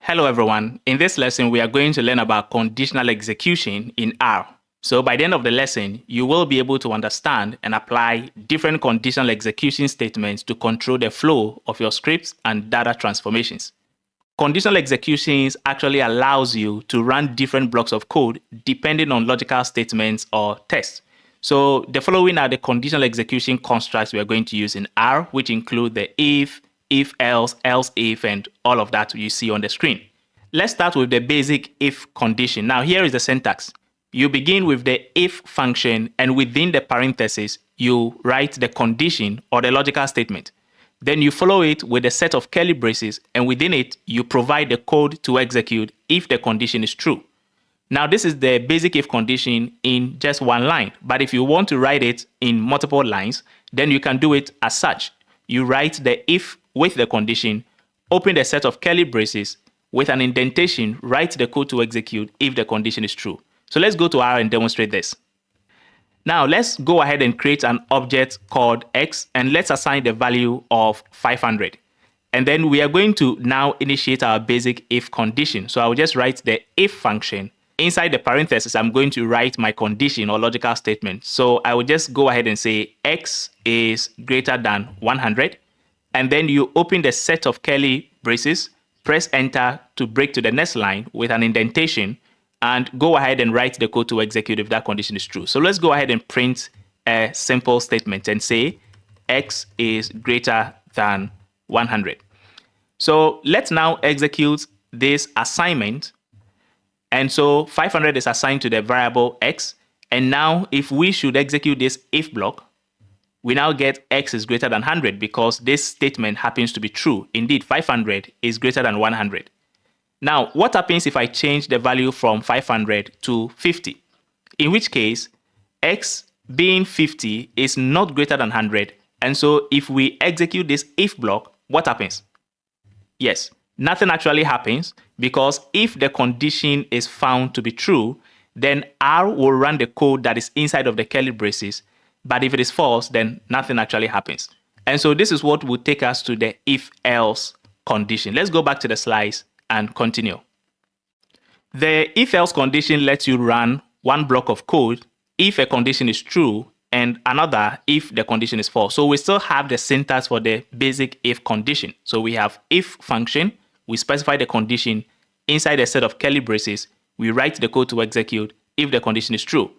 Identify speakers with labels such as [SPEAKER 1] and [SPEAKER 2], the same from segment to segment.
[SPEAKER 1] Hello everyone, in this lesson we are going to learn about conditional execution in R. So by the end of the lesson, you will be able to understand and apply different conditional execution statements to control the flow of your scripts and data transformations. Conditional executions actually allows you to run different blocks of code depending on logical statements or tests. So the following are the conditional execution constructs we are going to use in R, which include the if else if, and all of that you see on the screen. Let's start with the basic if condition. Now here is the syntax. You begin with the if function, and within the parentheses, you write the condition or the logical statement. Then you follow it with a set of curly braces, and within it, you provide the code to execute if the condition is true. Now, this is the basic if condition in just one line, but if you want to write it in multiple lines, then you can do it as such. You write the if with the condition, open the set of curly braces, with an indentation, write the code to execute if the condition is true. So let's go to R and demonstrate this. Now let's go ahead and create an object called X, and let's assign the value of 500. And then we are going to now initiate our basic if condition. So I'll just write the if function. Inside the parentheses, I'm going to write my condition or logical statement. So I will just go ahead and say X is greater than 100. And then you open the set of curly braces, press enter to break to the next line with an indentation, and go ahead and write the code to execute if that condition is true. So let's go ahead and print a simple statement and say X is greater than 100. So let's now execute this assignment. And so 500 is assigned to the variable X. And now if we should execute this if block, we now get X is greater than 100 because this statement happens to be true. Indeed, 500 is greater than 100. Now, what happens if I change the value from 500 to 50? In which case, X being 50 is not greater than 100. And so if we execute this if block, what happens? Yes, nothing actually happens, because if the condition is found to be true, then R will run the code that is inside of the curly braces. But if it is false, then nothing actually happens. And so this is what will take us to the if-else condition. Let's go back to the slides and continue. The if-else condition lets you run one block of code if a condition is true and another if the condition is false. So we still have the syntax for the basic if condition. So we have if function, we specify the condition inside a set of curly braces, we write the code to execute if the condition is true.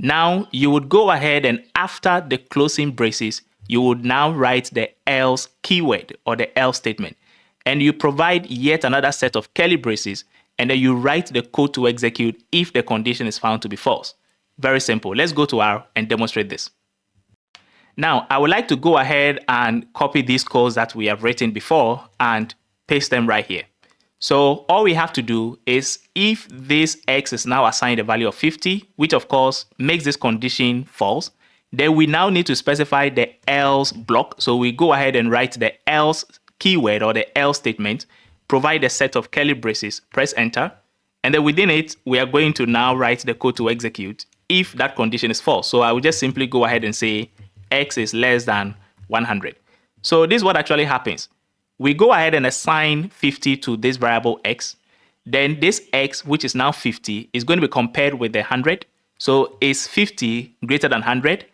[SPEAKER 1] Now you would go ahead and after the closing braces, you would now write the else keyword or the else statement. And you provide yet another set of curly braces, and then you write the code to execute if the condition is found to be false. Very simple. Let's go to R and demonstrate this. Now, I would like to go ahead and copy these codes that we have written before and paste them right here. So all we have to do is if this X is now assigned a value of 50, which of course makes this condition false, then we now need to specify the else block. So we go ahead and write the else keyword or the else statement, provide a set of curly braces, press enter, and then within it, we are going to now write the code to execute if that condition is false. So I will just simply go ahead and say X is less than 100. So this is what actually happens. We go ahead and assign 50 to this variable X. Then this X, which is now 50, is going to be compared with the 100. So is 50 greater than 100?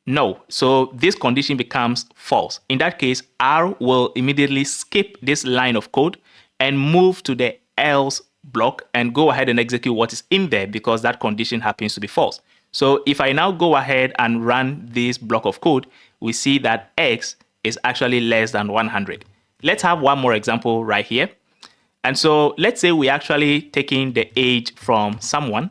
[SPEAKER 1] No. So this condition becomes false. In that case, R will immediately skip this line of code and move to the else block and go ahead and execute what is in there because that condition happens to be false. So if I now go ahead and run this block of code, we see that X is actually less than 100. Let's have one more example right here. And so let's say we actually taking the age from someone.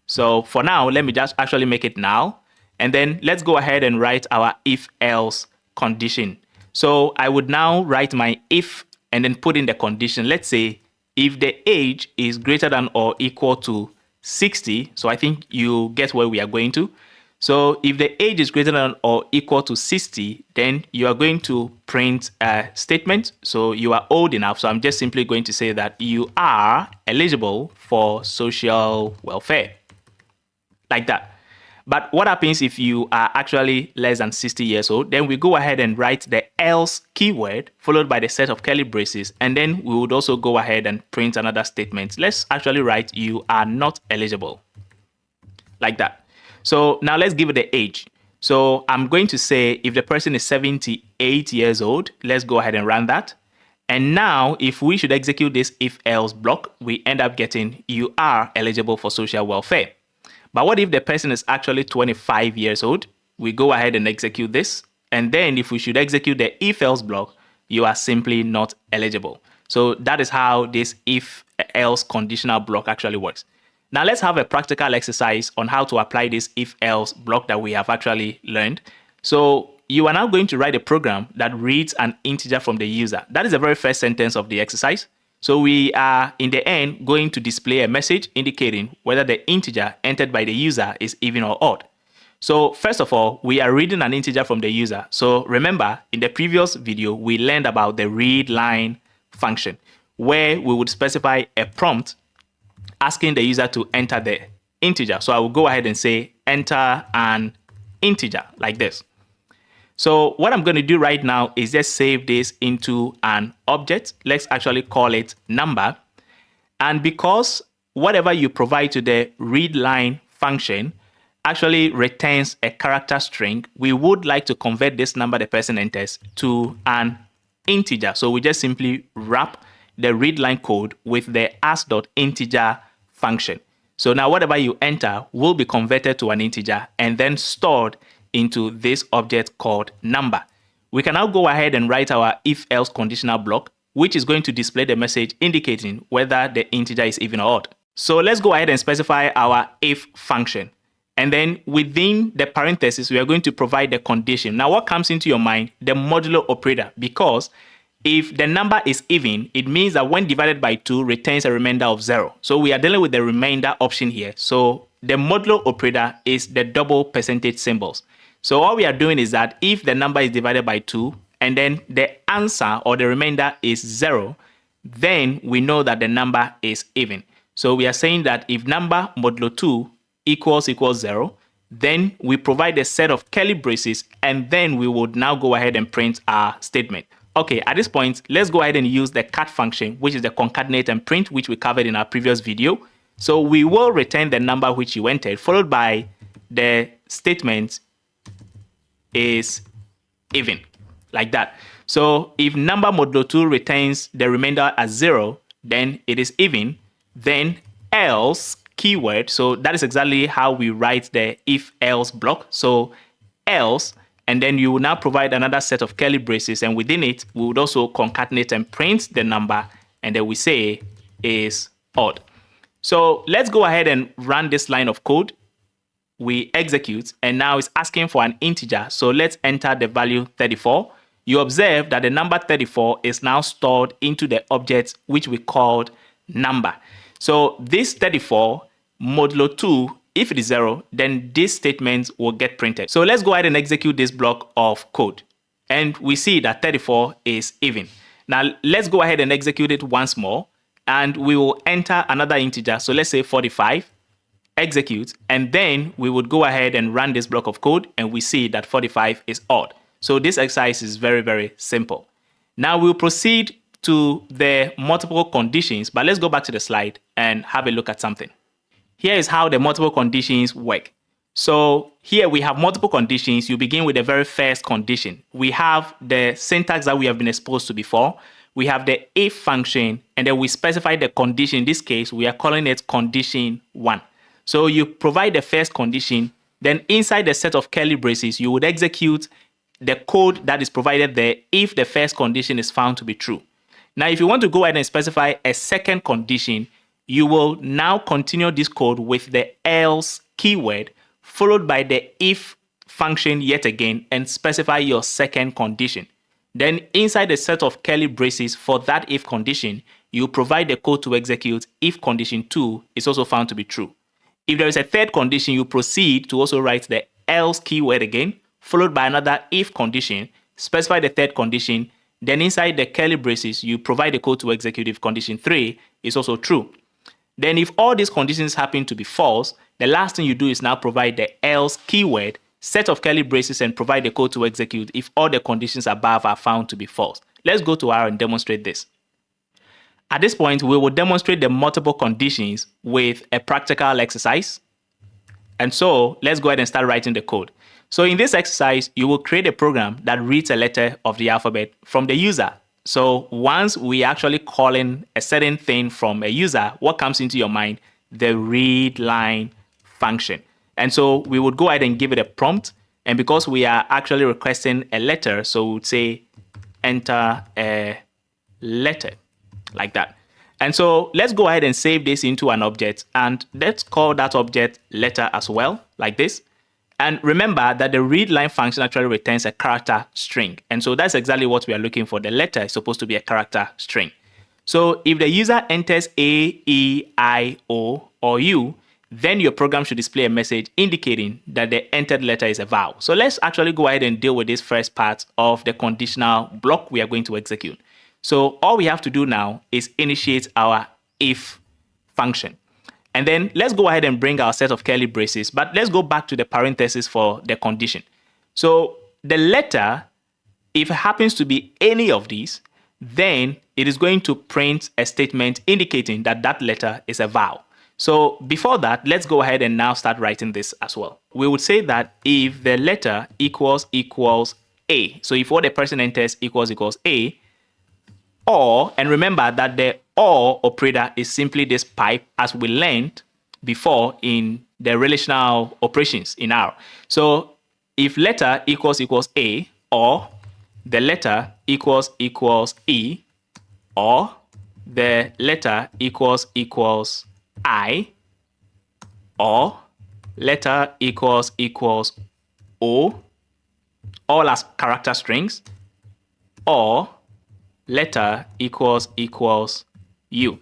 [SPEAKER 1] So for now, let me just actually make it null. And then let's go ahead and write our if-else condition. So I would now write my if and then put in the condition. Let's say if the age is greater than or equal to 60, so I think you get where we are going to. So if the age is greater than or equal to 60, then you are going to print a statement. So you are old enough. So I'm just simply going to say that you are eligible for social welfare. Like that. But what happens if you are actually less than 60 years old? Then we go ahead and write the else keyword followed by the set of curly braces, and then we would also go ahead and print another statement. Let's actually write you are not eligible, like that. So now let's give it the age. So I'm going to say if the person is 78 years old, let's go ahead and run that. And now if we should execute this if else block, we end up getting you are eligible for social welfare. But what if the person is actually 25 years old? We go ahead and execute this. And then if we should execute the if else block, you are simply not eligible. So that is how this if else conditional block actually works. Now let's have a practical exercise on how to apply this if else block that we have actually learned. So you are now going to write a program that reads an integer from the user. That is the very first sentence of the exercise. So we are, in the end, going to display a message indicating whether the integer entered by the user is even or odd. So first of all, we are reading an integer from the user. So remember, in the previous video, we learned about the read line function, where we would specify a prompt asking the user to enter the integer. So I will go ahead and say enter an integer like this. So what I'm going to do right now is just save this into an object. Let's actually call it number. And because whatever you provide to the readLine function actually returns a character string, we would like to convert this number the person enters to an integer. So we just simply wrap the readLine code with the as.integer function. So now whatever you enter will be converted to an integer and then stored into this object called number. We can now go ahead and write our if else conditional block, which is going to display the message indicating whether the integer is even or odd. So let's go ahead and specify our if function. And then within the parentheses, we are going to provide the condition. Now what comes into your mind? The modulo operator, because if the number is even, it means that when divided by 2 returns a remainder of 0. So we are dealing with the remainder option here. So the modulo operator is the double percentage symbols. So all we are doing is that if the number is divided by 2 and then the answer or the remainder is 0, then we know that the number is even. So we are saying that if number modulo 2 equals 0, then we provide a set of curly braces and then we would now go ahead and print our statement. Okay, at this point, let's go ahead and use the cat function, which is the concatenate and print, which we covered in our previous video. So we will return the number which you entered, followed by the statement is even, like that. So if number modulo 2 returns the remainder as 0, then it is even, then else keyword. So that is exactly how we write the if else block. So else, and then you will now provide another set of curly braces, and within it, we would also concatenate and print the number, and then we say is odd. So let's go ahead and run this line of code. We execute, and now it's asking for an integer. So let's enter the value 34. You observe that the number 34 is now stored into the object which we called number. So this 34 modulo 2, if it is 0, then this statement will get printed. So let's go ahead and execute this block of code. And we see that 34 is even. Now let's go ahead and execute it once more, and we will enter another integer. So let's say 45. Execute, and then we would go ahead and run this block of code, and we see that 45 is odd. So this exercise is very, very simple. Now we'll proceed to the multiple conditions, but let's go back to the slide and have a look at something. Here is how the multiple conditions work. So here we have multiple conditions. You begin with the very first condition. We have the syntax that we have been exposed to before. We have the if function, and then we specify the condition. In this case, we are calling it condition 1. So you provide the first condition, then inside the set of curly braces, you would execute the code that is provided there if the first condition is found to be true. Now, if you want to go ahead and specify a second condition, you will now continue this code with the else keyword, followed by the if function yet again, and specify your second condition. Then inside the set of curly braces for that if condition, you provide the code to execute if condition 2 is also found to be true. If there is a third condition, you proceed to also write the else keyword again, followed by another if condition, specify the third condition, then inside the curly braces, you provide the code to execute if condition 3 is also true. Then if all these conditions happen to be false, The last thing you do is now provide the else keyword, set of curly braces, and provide the code to execute if all the conditions above are found to be false. Let's go to R and demonstrate this. At this point, we will demonstrate the multiple conditions with a practical exercise. And so let's go ahead and start writing the code. So in this exercise, you will create a program that reads a letter of the alphabet from the user. So once we actually call in a certain thing from a user, what comes into your mind? The read line function. And so we would go ahead and give it a prompt. And because we are actually requesting a letter, so we would say enter a letter, like that. And so let's go ahead and save this into an object, and let's call that object letter as well, like this. And remember that the readline function actually returns a character string. And so that's exactly what we are looking for. The letter is supposed to be a character string. So if the user enters A, E, I, O, or U, then your program should display a message indicating that the entered letter is a vowel. So let's actually go ahead and deal with this first part of the conditional block we are going to execute. So all we have to do now is initiate our if function. And then let's go ahead and bring our set of curly braces, but let's go back to the parenthesis for the condition. So the letter, if it happens to be any of these, then it is going to print a statement indicating that that letter is a vowel. So before that, let's go ahead and now start writing this as well. We would say that if the letter equals A, so if what the person enters equals A, or, and remember that the or operator is simply this pipe as we learned before in the relational operations in R. So if letter equals A, or the letter equals E, or the letter equals I, or letter equals O, all as character strings, or letter equals U.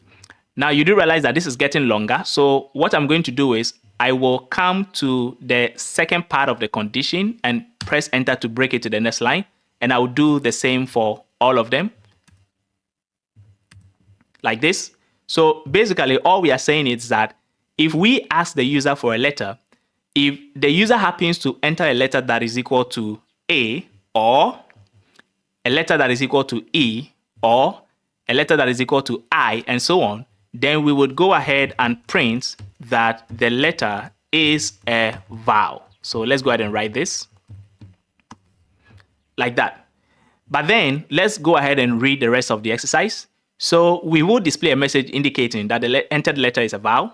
[SPEAKER 1] Now you do realize that this is getting longer. So what I'm going to do is I will come to the second part of the condition and press enter to break it to the next line. And I will do the same for all of them, like this. So basically all we are saying is that if we ask the user for a letter, if the user happens to enter a letter that is equal to A, or a letter that is equal to E, or a letter that is equal to I, and so on, then we would go ahead and print that the letter is a vowel. So let's go ahead and write this like that. But then let's go ahead and read the rest of the exercise. So we will display a message indicating that the entered letter is a vowel.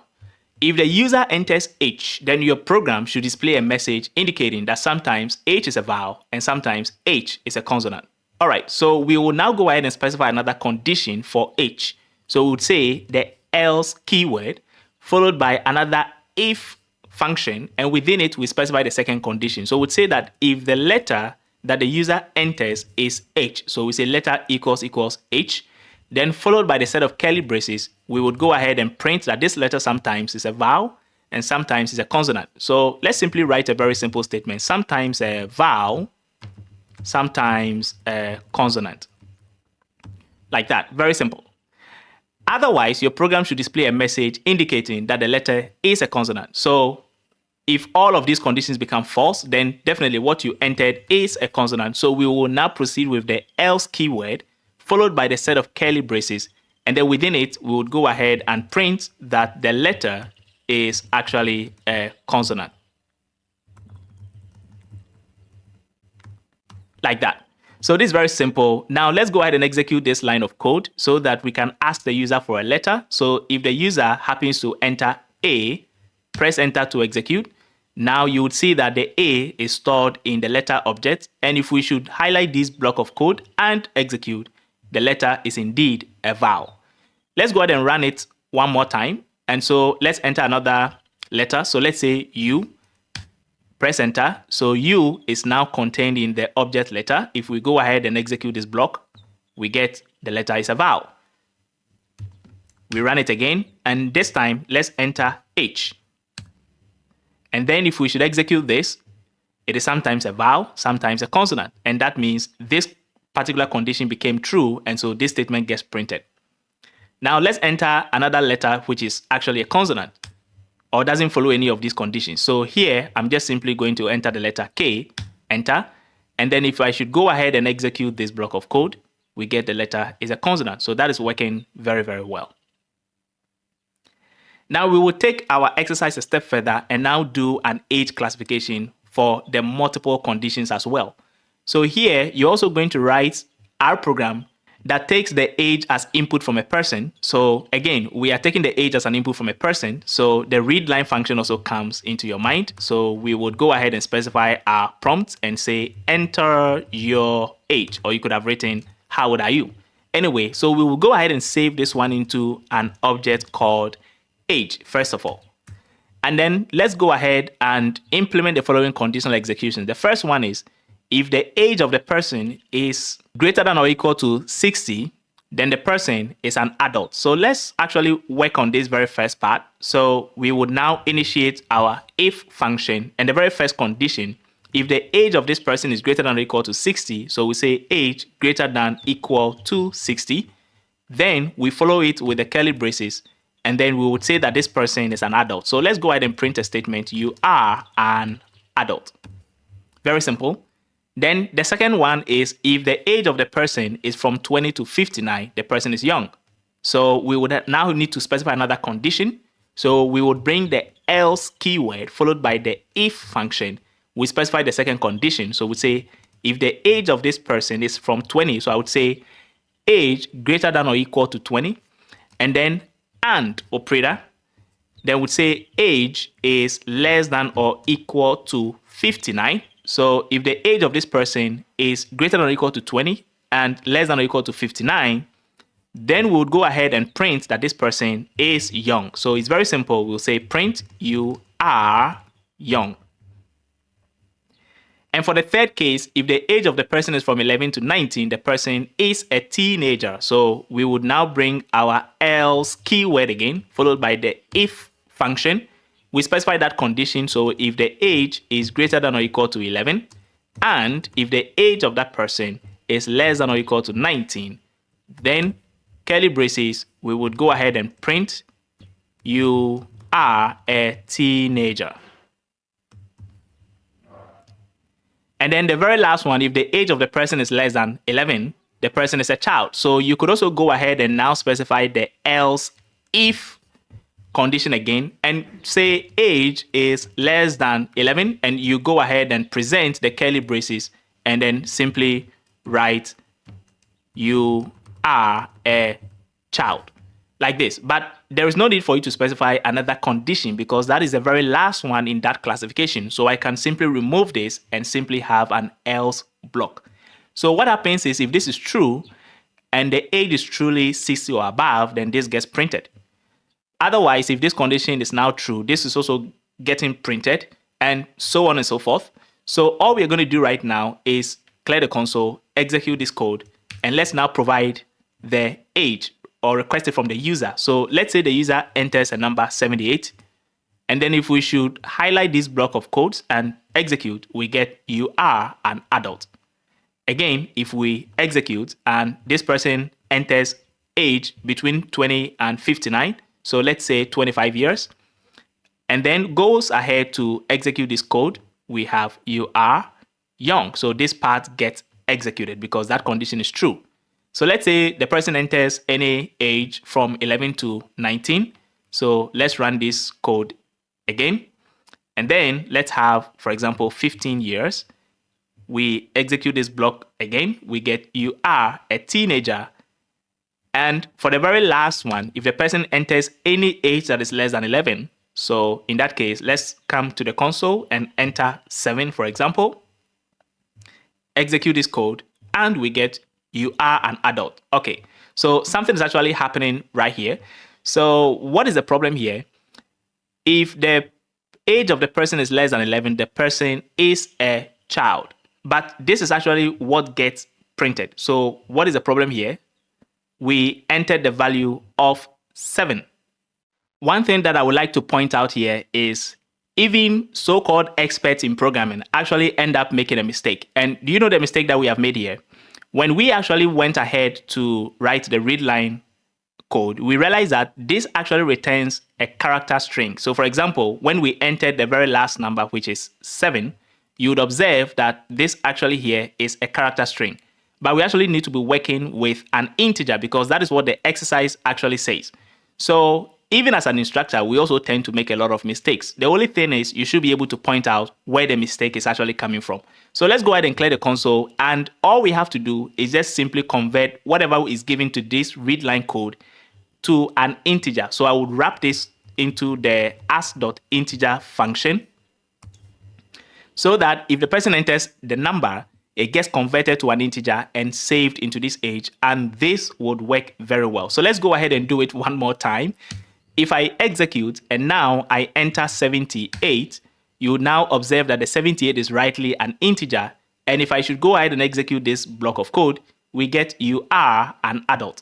[SPEAKER 1] If the user enters H, then your program should display a message indicating that sometimes H is a vowel and sometimes H is a consonant. All right, so we will now go ahead and specify another condition for H. So we would say the else keyword followed by another if function, and within it we specify the second condition. So we would say that if the letter that the user enters is H, so we say letter equals H, then followed by the set of curly braces, we would go ahead and print that this letter sometimes is a vowel and sometimes is a consonant. So let's simply write a very simple statement. Sometimes a vowel, sometimes a consonant, like that. Very simple. Otherwise, your program should display a message indicating that the letter is a consonant. So if all of these conditions become false, then definitely what you entered is a consonant. So we will now proceed with the else keyword followed by the set of curly braces, and then within it we would go ahead and print that the letter is actually a consonant, like that. So this is very simple. Now let's go ahead and execute this line of code so that we can ask the user for a letter. So if the user happens to enter A, press enter to execute. Now you would see that the A is stored in the letter object, and if we should highlight this block of code and execute, the letter is indeed a vowel. Let's go ahead and run it one more time. And so let's enter another letter. So let's say U. Press enter. So U is now contained in the object letter. If we go ahead and execute this block, we get the letter is a vowel. We run it again, and this time let's enter H. And then if we should execute this, it is sometimes a vowel, sometimes a consonant. And that means this particular condition became true, and so this statement gets printed. Now let's enter another letter which is actually a consonant. or doesn't follow any of these conditions. So here, I'm just simply going to enter the letter K, enter, and then if I should go ahead and execute this block of code, we get the letter is a consonant. So that is working very, very well. Now we will take our exercise a step further and now do an age classification for the multiple conditions as well. So here, you're also going to write our program that takes the age as input from a person. So again, we are taking the age as an input from a person. So the read line function also comes into your mind. So we would go ahead and specify our prompt and say, enter your age, or you could have written, how old are you? Anyway, so we will go ahead and save this one into an object called age, first of all. And then let's go ahead and implement the following conditional execution. The first one is, if the age of the person is greater than or equal to 60, then the person is an adult. So let's actually work on this very first part. So we would now initiate our if function, and the very first condition, if the age of this person is greater than or equal to 60, so we say age greater than equal to 60, then we follow it with the curly braces, and then we would say that this person is an adult. So let's go ahead and print a statement, you are an adult. Very simple. Then the second one is, if the age of the person is from 20 to 59, the person is young. So we would now need to specify another condition. So we would bring the else keyword followed by the if function. We specify the second condition. So we say, if the age of this person is from 20, so I would say age greater than or equal to 20, and then and operator, then we'd say age is less than or equal to 59. So if the age of this person is greater than or equal to 20 and less than or equal to 59, then we would go ahead and print that this person is young. So it's very simple. We'll say print you are young. And for the third case, if the age of the person is from 11 to 19, the person is a teenager. So we would now bring our else keyword again, followed by the if function. We specify that condition. So if the age is greater than or equal to 11, and if the age of that person is less than or equal to 19, then curly braces, we would go ahead and print you are a teenager. And then the very last one, if the age of the person is less than 11, the person is a child. So you could also go ahead and now specify the else if condition again and say age is less than 11, and you go ahead and present the curly braces and then simply write you are a child like this. But there is no need for you to specify another condition because that is the very last one in that classification. So I can simply remove this and simply have an else block. So what happens is, if this is true and the age is truly 60 or above, then this gets printed. Otherwise, if this condition is now true, this is also getting printed, and so on and so forth. So all we're going to do right now is clear the console, execute this code, and let's now provide the age or request it from the user. So let's say the user enters a number 78, and then if we should highlight this block of codes and execute, we get you are an adult. Again, if we execute and this person enters age between 20 and 59, so let's say 25 years, and then goes ahead to execute this code, we have you are young. So this part gets executed because that condition is true. So let's say the person enters any age from 11 to 19. So let's run this code again. And then let's have, for example, 15 years. We execute this block again. We get you are a teenager. And for the very last one, if the person enters any age that is less than 11, so in that case, let's come to the console and enter 7, for example. Execute this code, and we get you are an adult. Okay, so something is actually happening right here. So what is the problem here? If the age of the person is less than 11, the person is a child. But this is actually what gets printed. So what is the problem here? We entered the value of 7. One thing that I would like to point out here is even so-called experts in programming actually end up making a mistake. And do you know the mistake that we have made here? When we actually went ahead to write the readline code, we realize that this actually returns a character string. So for example, when we entered the very last number, which is 7, you would observe that this actually here is a character string. But we actually need to be working with an integer because that is what the exercise actually says. So even as an instructor, we also tend to make a lot of mistakes. The only thing is you should be able to point out where the mistake is actually coming from. So let's go ahead and clear the console, and all we have to do is just simply convert whatever is given to this read line code to an integer. So I would wrap this into the as.integer function so that if the person enters the number, it gets converted to an integer and saved into this age, and this would work very well. So let's go ahead and do it one more time. If I execute and now I enter 78, you now observe that the 78 is rightly an integer. And if I should go ahead and execute this block of code, we get you are an adult.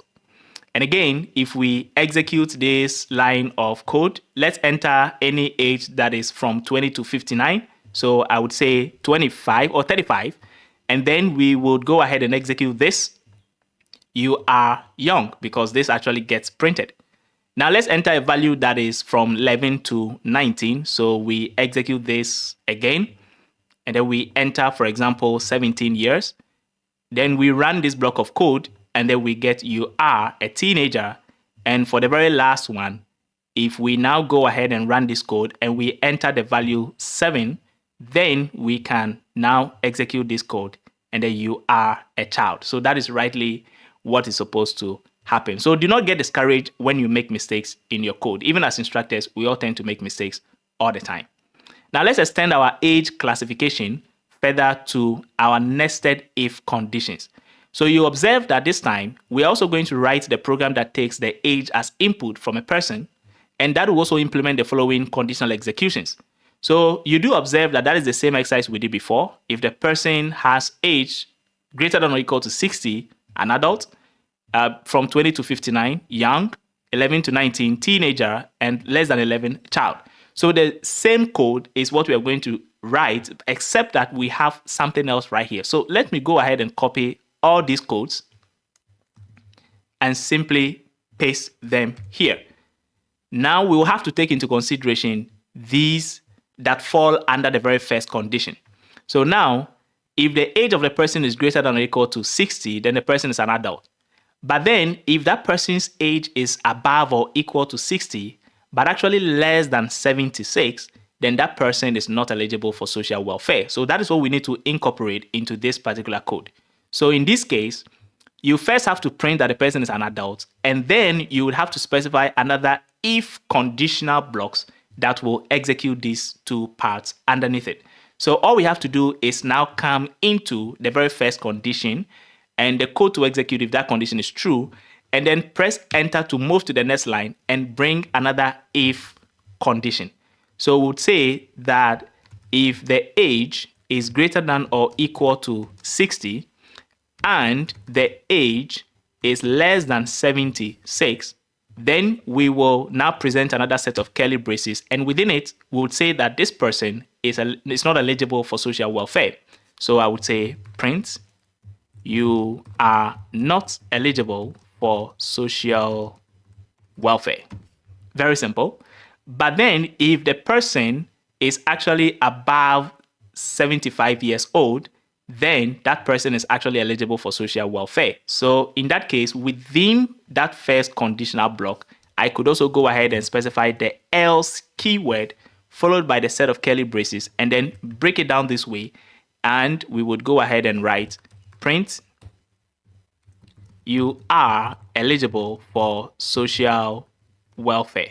[SPEAKER 1] And again, if we execute this line of code, let's enter any age that is from 20 to 59. So I would say 25 or 35. And then we would go ahead and execute this. You are young, because this actually gets printed. Now let's enter a value that is from 11 to 19. So we execute this again. And then we enter, for example, 17 years. Then we run this block of code, and then we get you are a teenager. And for the very last one, if we now go ahead and run this code and we enter the value 7, then we can now execute this code, and then you are a child. So that is rightly what is supposed to happen. So do not get discouraged when you make mistakes in your code. Even as instructors, we all tend to make mistakes all the time. Now let's extend our age classification further to our nested if conditions. So you observe that this time, we're also going to write the program that takes the age as input from a person, and that will also implement the following conditional executions. So you do observe that that is the same exercise we did before. If the person has age greater than or equal to 60, an adult, from 20 to 59, young, 11 to 19, teenager, and less than 11, child. So the same code is what we are going to write, except that we have something else right here. So let me go ahead and copy all these codes and simply paste them here. Now we will have to take into consideration these that fall under the very first condition. So now, if the age of the person is greater than or equal to 60, then the person is an adult. But then, if that person's age is above or equal to 60, but actually less than 76, then that person is not eligible for social welfare. So that is what we need to incorporate into this particular code. So in this case, you first have to print that the person is an adult, and then you would have to specify another if conditional blocks that will execute these two parts underneath it. So all we have to do is now come into the very first condition and the code to execute if that condition is true, and then press enter to move to the next line and bring another if condition. So we would say that if the age is greater than or equal to 60 and the age is less than 76, then we will now present another set of curly braces, and within it, we would say that this person is not eligible for social welfare. So I would say print, you are not eligible for social welfare. Very simple. But then if the person is actually above 75 years old, then that person is actually eligible for social welfare. So in that case, within that first conditional block, I could also go ahead and specify the else keyword followed by the set of curly braces, and then break it down this way. And we would go ahead and write print, you are eligible for social welfare.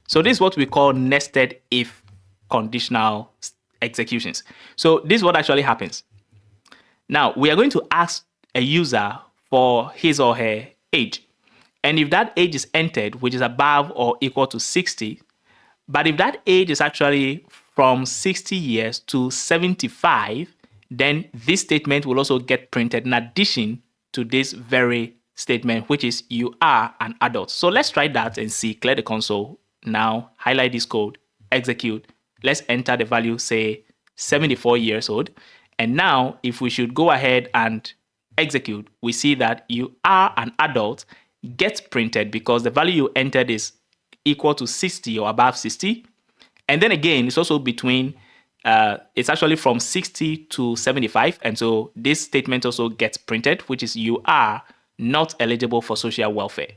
[SPEAKER 1] So this is what we call nested if conditional executions. So this is what actually happens. Now we are going to ask a user for his or her age. And if that age is entered, which is above or equal to 60, but if that age is actually from 60 years to 75, then this statement will also get printed in addition to this very statement, which is you are an adult. So let's try that and see. Clear the console. Now highlight this code, execute. Let's enter the value, say 74 years old. And now if we should go ahead and execute, we see that you are an adult gets printed because the value you entered is equal to 60 or above 60. And then again, it's also between, it's actually from 60 to 75. And so this statement also gets printed, which is you are not eligible for social welfare.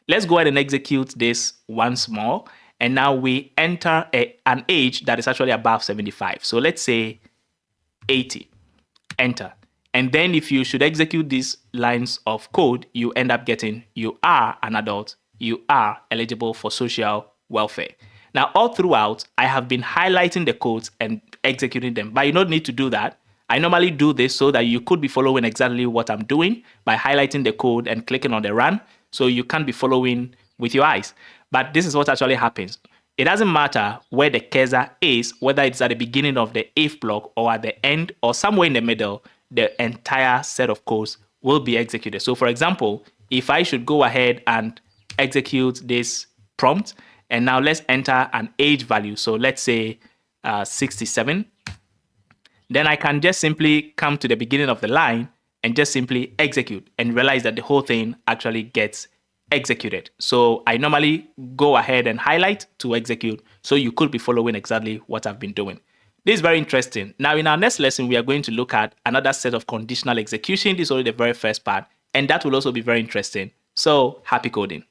[SPEAKER 1] Let's go ahead and execute this once more. And now we enter an age that is actually above 75. So let's say 80. Enter. And then if you should execute these lines of code, you end up getting you are an adult, you are eligible for social welfare. Now, all throughout, I have been highlighting the codes and executing them, but you don't need to do that. I normally do this so that you could be following exactly what I'm doing by highlighting the code and clicking on the run, so you can't be following with your eyes. But this is what actually happens. It doesn't matter where the cursor is, whether it's at the beginning of the if block or at the end or somewhere in the middle, the entire set of codes will be executed. So for example, if I should go ahead and execute this prompt, and now let's enter an age value. So let's say 67. Then I can just simply come to the beginning of the line and just simply execute and realize that the whole thing actually gets executed. So I normally go ahead and highlight to execute, so you could be following exactly what I've been doing. This is very interesting. Now in our next lesson, we are going to look at another set of conditional execution. This is only the very first part, and that will also be very interesting. So happy coding.